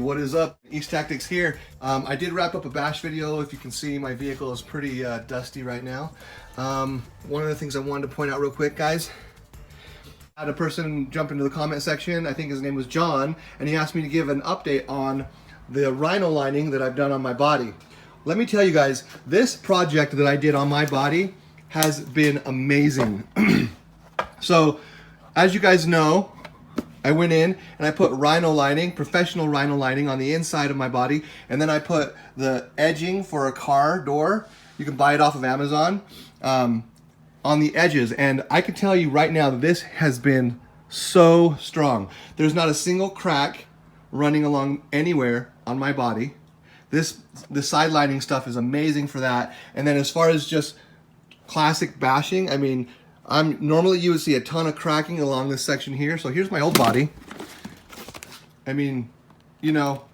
what is up? East Tactics here. I did wrap up a bash video. If you can see, my vehicle is pretty dusty right now. One of the things I wanted to point out real quick, guys, I had a person jump into the comment section, I think his name was John, and he asked me to give an update on the RHINO lining that I've done on my body. Let me tell you guys, this project that I did on my body has been amazing. So, as you guys know, I went in and I put RHINO lining, professional RHINO lining on the inside of my body, and then I put the edging for a car door, you can buy it off of Amazon, on the edges. And I can tell you right now that this has been so strong. There's not a single crack running along anywhere on my body. The side lining stuff is amazing for that. And then as far as just classic bashing, I mean, normally you would see a ton of cracking along this section here. So here's my old body. I mean, you know,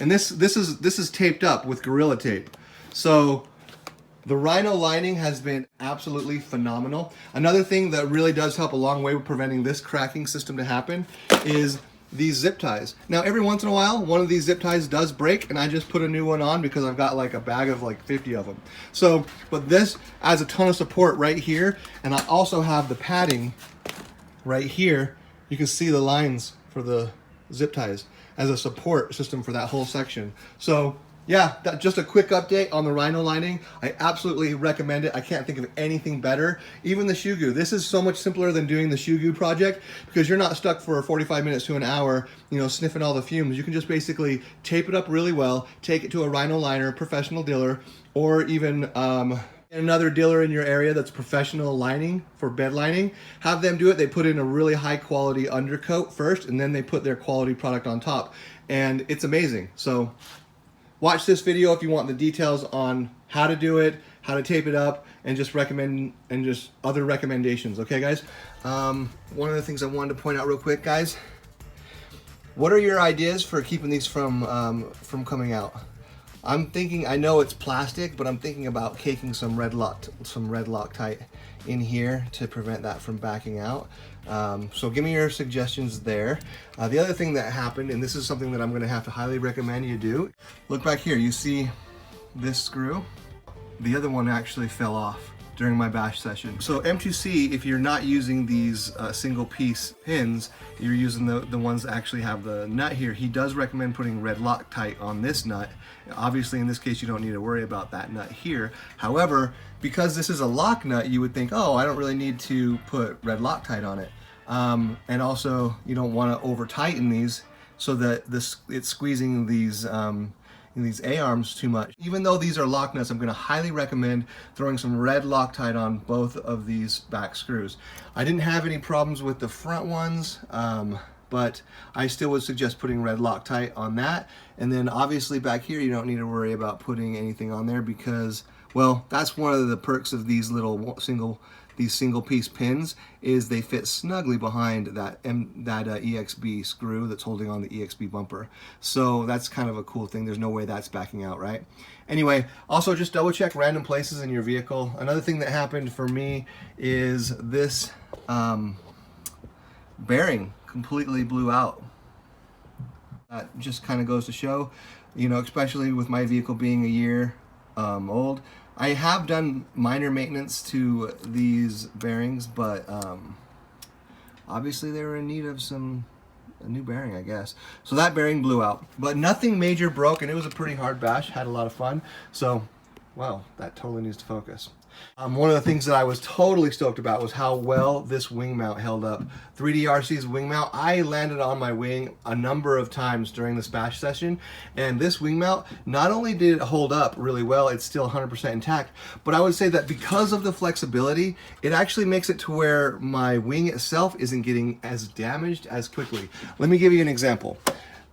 and this is taped up with Gorilla Tape. So the RHINO lining has been absolutely phenomenal. Another thing that really does help a long way with preventing this cracking system to happen is these zip ties. Now, every once in a while, one of these zip ties does break, and I just put a new one on because I've got like a bag of like 50 of them. So, but this adds a ton of support right here, and I also have the padding right here. You can see the lines for the zip ties as a support system for that whole section. So, yeah, just a quick update on the RHINO lining. I absolutely recommend it. I can't think of anything better. Even the shoe goo. This is so much simpler than doing the shoe goo project because you're not stuck for 45 minutes to an hour, you know, sniffing all the fumes. You can just basically tape it up really well, take it to a RHINO liner, professional dealer, or even another dealer in your area that's professional lining for bed lining. Have them do it. They put in a really high quality undercoat first, and then they put their quality product on top. And it's amazing. So watch this video if you want the details on how to do it, how to tape it up, and just other recommendations. Okay, guys? One of the things I wanted to point out real quick, guys, what are your ideas for keeping these from coming out? I'm thinking, I know it's plastic, but I'm thinking about caking some red Loctite in here to prevent that from backing out. So give me your suggestions there. The other thing that happened, and this is something that I'm going to have to highly recommend you do, look back here, you see this screw? The other one actually fell off during my bash session. So M2C, if you're not using these single piece pins, you're using the ones that actually have the nut here, he does recommend putting red Loctite on this nut. Obviously in this case you don't need to worry about that nut here. However, because this is a lock nut, you would think, oh, I don't really need to put red Loctite on it. And also you don't want to over tighten these so that it's squeezing these A-arms too much. Even though these are lock nuts, I'm going to highly recommend throwing some red Loctite on both of these back screws. I didn't have any problems with the front ones, but I still would suggest putting red Loctite on that. And then obviously back here, you don't need to worry about putting anything on there because, well, that's one of the perks of these little single piece pins is they fit snugly behind that EXB screw that's holding on the EXB bumper. So that's kind of a cool thing. There's no way that's backing out, right? Anyway, also just double check random places in your vehicle. Another thing that happened for me is this bearing completely blew out. That just kind of goes to show, you know, especially with my vehicle being a year old. I have done minor maintenance to these bearings, but obviously they were in need of a new bearing, I guess. So that bearing blew out, but nothing major broke, and it was a pretty hard bash. Had a lot of fun. So, wow, that totally needs to focus. One of the things that I was totally stoked about was how well this wing mount held up. 3DRC's wing mount, I landed on my wing a number of times during this bash session, and this wing mount, not only did it hold up really well, it's still 100% intact, but I would say that because of the flexibility, it actually makes it to where my wing itself isn't getting as damaged as quickly. Let me give you an example.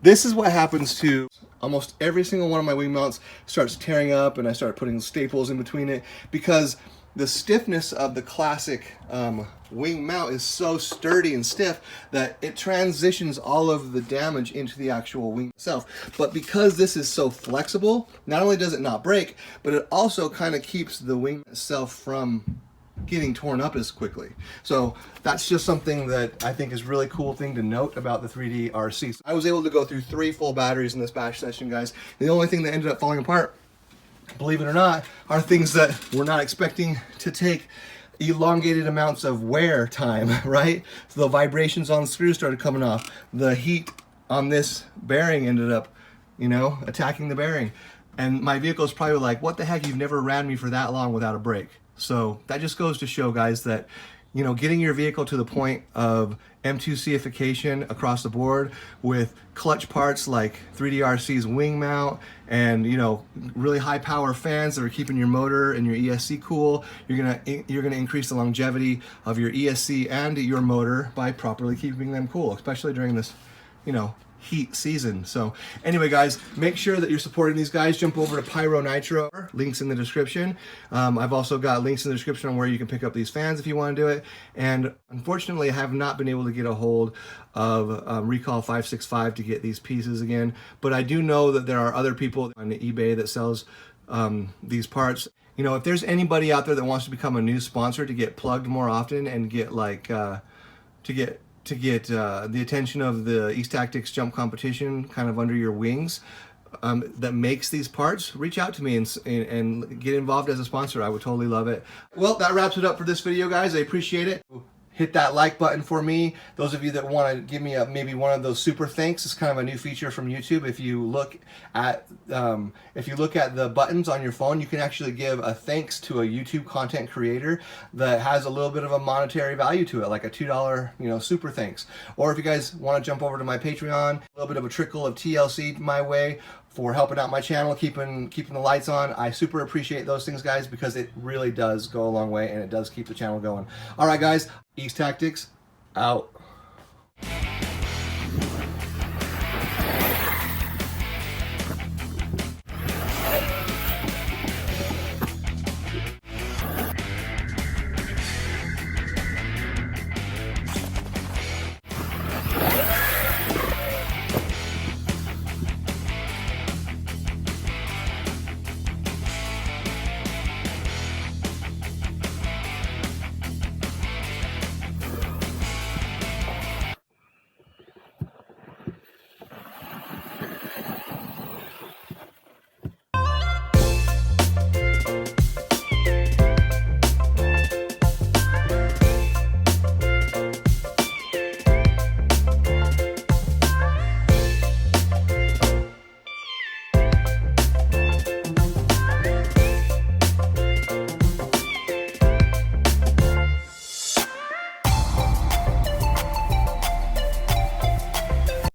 This is what happens to almost every single one of my wing mounts. Starts tearing up, and I start putting staples in between it because the stiffness of the classic wing mount is so sturdy and stiff that it transitions all of the damage into the actual wing itself. But because this is so flexible, not only does it not break, but it also kind of keeps the wing itself from getting torn up as quickly. So that's just something that I think is really cool thing to note about the 3D RC. So I was able to go through 3 full batteries in this bash session, guys. The only thing that ended up falling apart, believe it or not, are things that we're not expecting to take elongated amounts of wear time, right? So the vibrations on the screws started coming off. The heat on this bearing ended up, you know, attacking the bearing. And my vehicle is probably like, what the heck, you've never ran me for that long without a brake. So that just goes to show, guys, that, you know, getting your vehicle to the point of M2C-ification across the board with clutch parts like 3DRC's wing mount and, you know, really high power fans that are keeping your motor and your ESC cool, you're gonna increase the longevity of your ESC and your motor by properly keeping them cool, especially during this, you know, heat season. So anyway, guys, make sure that you're supporting these guys. Jump over to Pyronitro, links in the description. I've also got links in the description on where you can pick up these fans if you want to do it. And unfortunately, I have not been able to get a hold of Recall 565 to get these pieces again, but I do know that there are other people on eBay that sells these parts. You know, if there's anybody out there that wants to become a new sponsor to get plugged more often and get like to get the attention of the East Tactics Jump Competition kind of under your wings, that makes these parts, reach out to me and get involved as a sponsor. I would totally love it. Well, that wraps it up for this video, guys. I appreciate it. Hit that like button for me. Those of you that want to give me maybe one of those super thanks, it's kind of a new feature from YouTube. If you look at the buttons on your phone, you can actually give a thanks to a YouTube content creator that has a little bit of a monetary value to it, like a $2, you know, super thanks. Or if you guys want to jump over to my Patreon, a little bit of a trickle of TLC my way for helping out my channel, keeping the lights on. I super appreciate those things, guys, because it really does go a long way and it does keep the channel going. All right, guys, East Tactics out.